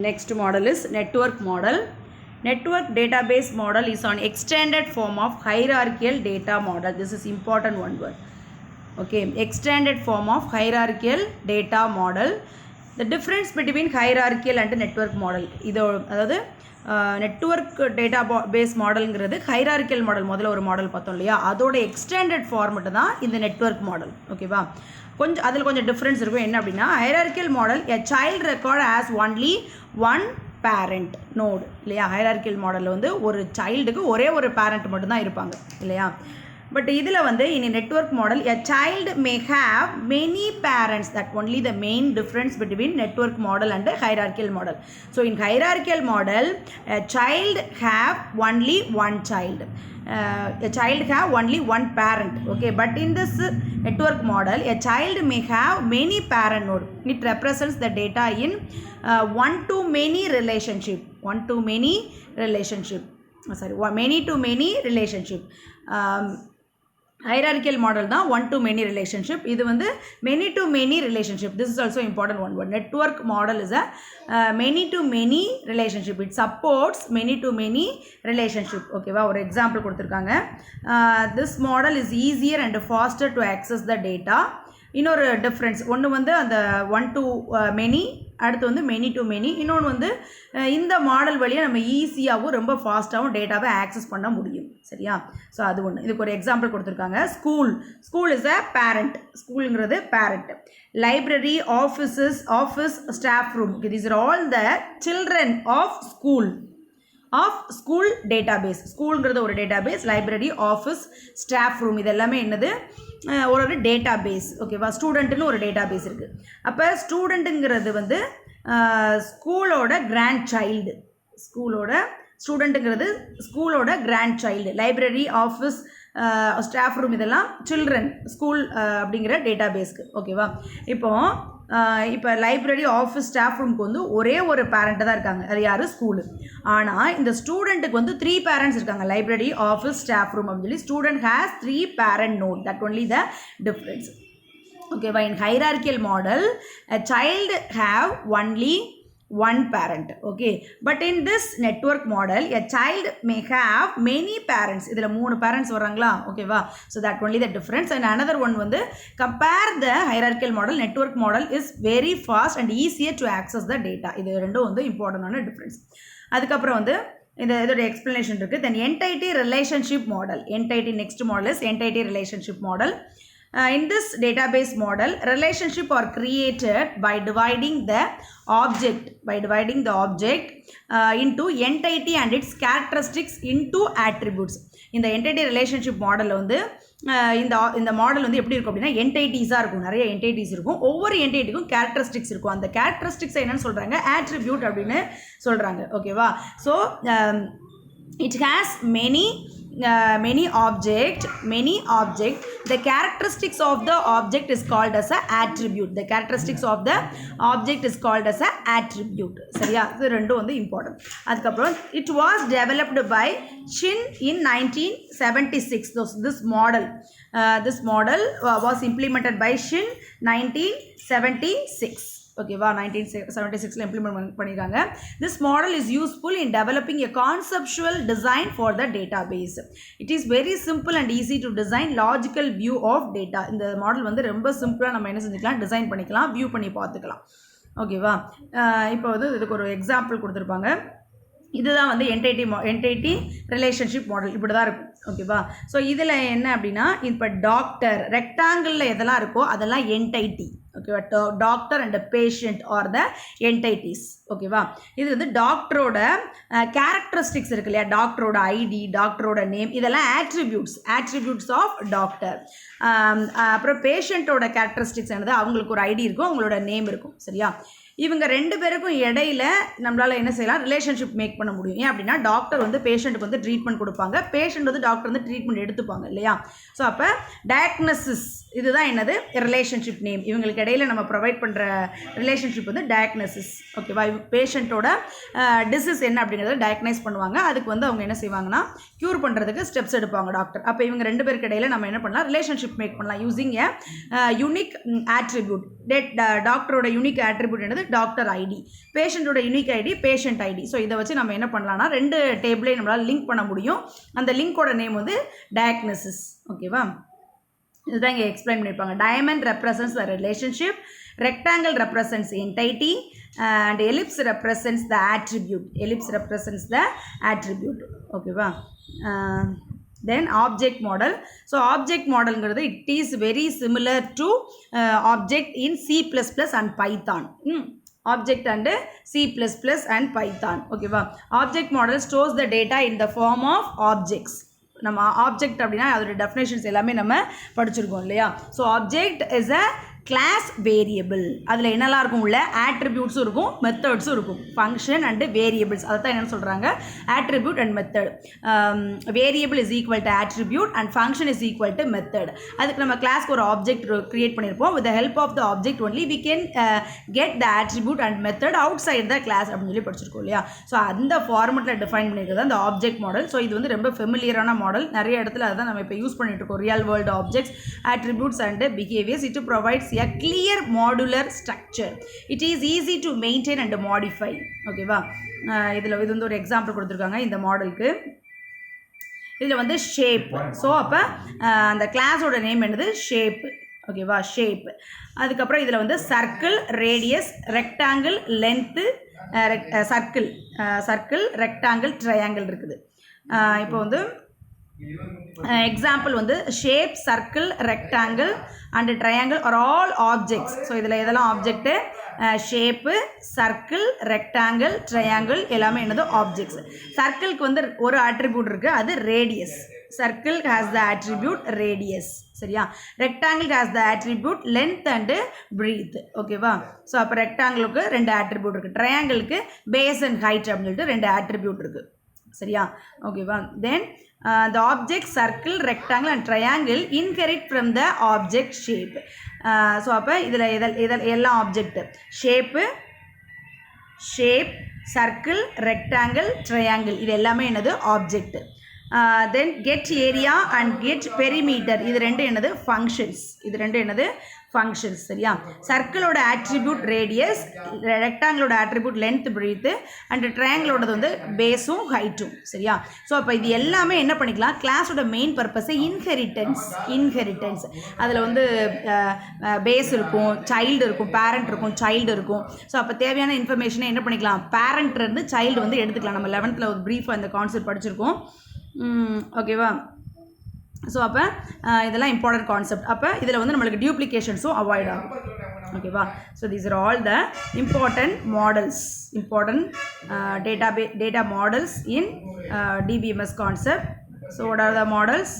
Next model is network model. Network database model is an extended form of hierarchical data model. This is important one word. Okay, extended form of hierarchical data model. The difference between hierarchical and network model. அதாவது network data base மாடலுங்கிறது ஹைரார்க்கியல் model முதல்ல ஒரு model பார்த்தோம் இல்லையா, அதோட extended format தான் இந்த network model. ஓகேவா, அதில் கொஞ்சம் டிஃப்ரென்ஸ் இருக்கும். என்ன அப்படின்னா, hierarchical model a child record as only one parent node இல்லையா. ஹைரார்க்கியல் மாடலில் வந்து ஒரு சைல்டுக்கு ஒரே ஒரு பேரண்ட் மட்டும்தான் இருப்பாங்க இல்லையா. பட் இதில் வந்து in network model a child may have many parents. That only the main difference between network model and hierarchical model. So in hierarchical model a child have only one child. A child have only one parent. Okay, but in this network model a child may have many parent node. It represents the data in one to many relationship. Many to many relationship. Hierarchical model தான் one to many relationship. இது வந்து many to many relationship. This is also important one word. Network model is a many to many relationship. It supports many to many relationship. Okay வா, ஒரு example கொடுத்துருக்காங்க. This model is easier and faster to access the data. இன்னொரு difference ஒன்று வந்து அந்த one to many, அடுத்து வந்து many to many. இன்னொன்று வந்து இந்த மாடல் வழியாக நம்ம ஈஸியாகவும் ரொம்ப ஃபாஸ்ட்டாகவும் டேட்டாவை ஆக்சஸ் பண்ண முடியும். சரியா, ஸோ அது ஒன்று. இதுக்கு ஒரு எக்ஸாம்பிள் கொடுத்துருக்காங்க. School is a parent. ஸ்கூலுங்கிறது parent. Library, office, staff room, these are all the children of school database. ஸ்கூலுங்கிறது ஒரு database, library, office, staff room இது எல்லாமே என்னது, ஒரு டேட்டா பேஸ். ஓகேவா, ஸ்டூடெண்ட்டுன்னு ஒரு டேட்டா பேஸ் இருக்குது. அப்போ ஸ்டூடெண்ட்டுங்கிறது வந்து ஸ்கூலோட கிராண்ட் சைல்டு. ஸ்டூடெண்ட்டுங்கிறது ஸ்கூலோட grandchild. Library, office, staff room இதெல்லாம் சில்ட்ரன் ஸ்கூல் அப்படிங்கிற டேட்டா பேஸ்க்கு. ஓகேவா, இப்போ லைப்ரரி, ஆஃபீஸ், ஸ்டாஃப் ரூமுக்கு வந்து ஒரே ஒரு பேரண்ட்டு தான் இருக்காங்க. அது யார், ஸ்கூலு. ஆனால் இந்த ஸ்டூடெண்ட்டுக்கு வந்து 3 பேரண்ட்ஸ் இருக்காங்க. லைப்ரரி, ஆஃபீஸ், ஸ்டாஃப் ரூம் அப்படின்னு சொல்லி student has 3 parent node. That only the difference. ஓகேவா, in hierarchical model a child have only one parent. Okay, but in this network model a child may have many parents. இதில் 3 parents வராங்களா. ஓகேவா, so that only the difference. And another one வந்து compare the hierarchical model. Network model is very fast and easier to access the data. இது ரெண்டும் வந்து இம்பார்ட்டண்டான difference. அதுக்கப்புறம் வந்து இதோட எக்ஸ்பிளனேஷன் இருக்குது. Then entity relationship model. Next model is entity relationship model. In this database model, relationship are created by dividing the object into entity and its characteristics into attributes. இந்த entity relationship மாடலில் வந்து இந்த model வந்து எப்படி இருக்கும் அப்படின்னா, என்டைட்டிஸாக இருக்கும். நிறைய என்டைட்டிஸ் இருக்கும். ஒவ்வொரு என்டைட்டிக்கும் கேரக்டரிஸ்டிக்ஸ் இருக்கும். அந்த கேரக்டரிஸ்டிக்ஸ் என்னன்னு சொல்கிறாங்க, attribute அப்படின்னு சொல்கிறாங்க. ஓகேவா, so it has many object. The characteristics of the object is called as a attribute. சரியா, இது ரெண்டும் வந்து இம்பார்ட்டன்ட். அதுக்கப்புறம் it was developed by Shin in 1976. This model was implemented by Shin 1976. ஓகேவா, 1976 இம்ப்ளிமெண்ட் பண்ணியிருக்காங்க. This model is useful in developing a conceptual design for the database. It is very simple and easy to design logical view of data. இந்த model வந்து ரொம்ப சிம்பிளாக நம்ம என்ன செஞ்சுக்கலாம், design பண்ணிக்கலாம், வியூ பண்ணி பார்த்துக்கலாம். ஓகேவா, இப்போ வந்து இதுக்கு ஒரு எக்ஸாம்பிள் கொடுத்துருப்பாங்க. இதுதான் வந்து என்டைட்டி ரிலேஷன்ஷிப் மாடல். இப்படி தான் இருக்கும். ஓகேவா, ஸோ இதில் என்ன அப்படின்னா, இப்போ டாக்டர் ரெக்டாங்கிளில் எதெல்லாம் இருக்கோ அதெல்லாம் என்டைட்டி. ஓகேவா, doctor and patient R the entities. ஓகேவா, இது வந்து டாக்டரோட கேரக்டரிஸ்டிக்ஸ் இருக்கு இல்லையா, டாக்டரோட ஐடி, டாக்டரோட நேம், இதெல்லாம் ஆட்ரிபியூட்ஸ் ஆஃப் டாக்டர். அப்புறம் பேஷண்ட்டோட கேரக்டரிஸ்டிக்ஸ் என்னது, அவங்களுக்கு ஒரு ஐடி இருக்கும், அவங்களோட நேம் இருக்கும். சரியா, இவங்க 2 பேருக்கும் இடையில நம்மளால் என்ன செய்யலாம், ரிலேஷன்ஷிப் மேக் பண்ண முடியும். ஏன் அப்படின்னா, டாக்டர் வந்து பேஷண்ட்டுக்கு வந்து ட்ரீட்மெண்ட் கொடுப்பாங்க, பேஷண்ட் வந்து டாக்டர் வந்து ட்ரீட்மெண்ட் எடுத்துப்பாங்க இல்லையா. ஸோ அப்போ டயக்னோசிஸ் இதுதான் என்னது, ரிலேஷன்ஷிப் நேம். இவங்களுக்கு இடையில நம்ம ப்ரொவைட் பண்ணுற ரிலேஷன்ஷிப் வந்து டயக்னோசிஸ். ஓகேவா, பேஷண்ட்டோட டிசீஸ் என்ன அப்படிங்கிறத டயக்னைஸ் பண்ணுவாங்க. அதுக்கு வந்து அவங்க என்ன செய்வாங்கன்னா, க்யூர் பண்ணுறதுக்கு ஸ்டெப்ஸ் எடுப்பாங்க டாக்டர். அப்போ இவங்க 2 பேருக்கு இடையில நம்ம என்ன பண்ணலாம், ரிலேஷன்ஷிப் மேக் பண்ணலாம் யூஸிங் எ யூனிக் ஆட்ரிபியூட். டாக்டரோட யூனிக் ஆட்ரிபியூட் என்னது, டாக்டர் ஐடி, பேஷண்ட்டோட unique ID patient ID. So இதை வச்சு நம்ம என்ன பண்ணலாம்னா 2 டேபிளையும் நம்மளால் லிங்க் பண்ண முடியும். அந்த லிங்கோட நேம் வந்து டயக்னோசிஸ். ஓகேவா, இதுதான் இங்கே எக்ஸ்பிளைன் பண்ணியிருப்பாங்க. Diamond represents the relationship, rectangle represents entity, and ellipse represents the attribute. Ellipse represents the attribute. ஓகேவா, then object model. So object model ங்கிறது it is very similar to object in C++ and Python. Object and C++ and Python. ஓகேவா, object model stores the data in the form of objects. நம்ம object அப்படின்னா அதோட definitions எல்லாமே நம்ம படிச்சிருக்கோம் இல்லையா. So object is a class variable. அதில் என்னெல்லாம் இருக்கும், உள்ள ஆட்ரிபியூட்ஸும் இருக்கும், மெத்தட்ஸும் இருக்கும். ஃபங்க்ஷன் அண்டு வேரியபிள்ஸ் அதை தான் என்னென்னு சொல்கிறாங்க, attribute and method. Variable is equal to attribute and function is equal to method. அதுக்கு நம்ம கிளாஸ்க்கு ஒரு ஆப்ஜெக்ட் கிரியேட் பண்ணியிருப்போம். With the help of the object only we can get the attribute and method outside the class அப்படின்னு சொல்லி படிச்சிருக்கோம் இல்லையா. So அந்த ஃபார்மெட்டில் டிஃபைன் பண்ணியிருக்கிறது அந்த ஆப்ஜெக்ட் மாடல். ஸோ இது வந்து ரொம்ப ஃபெமிலியரான மாடல். நிறைய இடத்துல அதான் நம்ம இப்போ யூஸ் பண்ணிட்டு இருக்கோம். Real world objects, attributes and behaviours. It provides a clear modular structure. It is easy to maintain and modify. ஓகேவா, இதில் இது வந்து ஒரு எக்ஸாம்பிள் கொடுத்துருக்காங்க இந்த மாடலுக்கு. இதில் வந்து ஷேப். ஸோ அப்போ அந்த கிளாஸோட நேம் என்னது, ஷேப். ஓகேவா, ஷேப். அதுக்கப்புறம் இதில் வந்து circle, radius, rectangle, length, circle, rectangle, triangle இருக்குது. இப்போ வந்து எக்ஸாம்பிள் வந்து shape, circle, rectangle and triangle are all objects. So இதில் எதெல்லாம் object, shape, circle, rectangle, triangle எல்லாமே என்னது ஆப்ஜெக்ட்ஸ். சர்க்கிளுக்கு வந்து ஒரு ஆட்ரிபியூட் இருக்குது, அது radius. Circle has the attribute radius. சரியா, rectangle has the attribute length and breadth. ஓகேவா, ஸோ அப்போ ரெக்டாங்கிளுக்கு 2 ஆட்ரிபியூட் இருக்குது, ட்ரையாங்கிளுக்கு பேஸ் அண்ட் ஹைட் அப்படின்னு சொல்லிட்டு 2 ஆட்ரிபியூட் இருக்குது. சரியா, ஓகேவா. தென் the object circle, rectangle and triangle inherit from the object shape. So அப்போ இதில் எல்லாம் object, shape, circle, rectangle, triangle இது எல்லாமே என்னது object. Then get area and get perimeter இது 2 என்னது ஃபங்க்ஷன்ஸ். இது 2 என்னது ஃபங்க்ஷன்ஸ். சரியா, சர்க்கிளோட ஆட்ரிபியூட் ரேடியஸ், ரெக்டாங்கிளோட ஆட்ரிபியூட் லென்த், பிரீத்து அண்ட் ட்ரையாங்கிளோடது வந்து பேஸும் ஹைட்டும். சரியா, ஸோ அப்போ இது எல்லாமே என்ன பண்ணிக்கலாம், கிளாஸோட மெயின் பர்பஸை இன்ஹெரிட்டன்ஸ். அதில் வந்து பேஸ் இருக்கும், சைல்டு இருக்கும், பேரண்ட் இருக்கும், சைல்டு இருக்கும். ஸோ அப்போ தேவையான இன்ஃபர்மேஷனை என்ன பண்ணிக்கலாம், பேரண்ட்லேருந்து சைல்டு வந்து எடுத்துக்கலாம். நம்ம 11th ஒரு ப்ரீஃபாக இந்த கான்செப்ட் படிச்சிருக்கோம். ஓகேவா, ஸோ அப்போ இதெல்லாம் இம்பார்ட்டன்ட் கான்செப்ட். அப்போ இதில் வந்து நம்மளுக்கு டியூப்ளிகேஷன்ஸும் அவாய்ட் ஆகும். ஓகேவா, so these are all the important models, important data models in DBMS concept. So what are the models?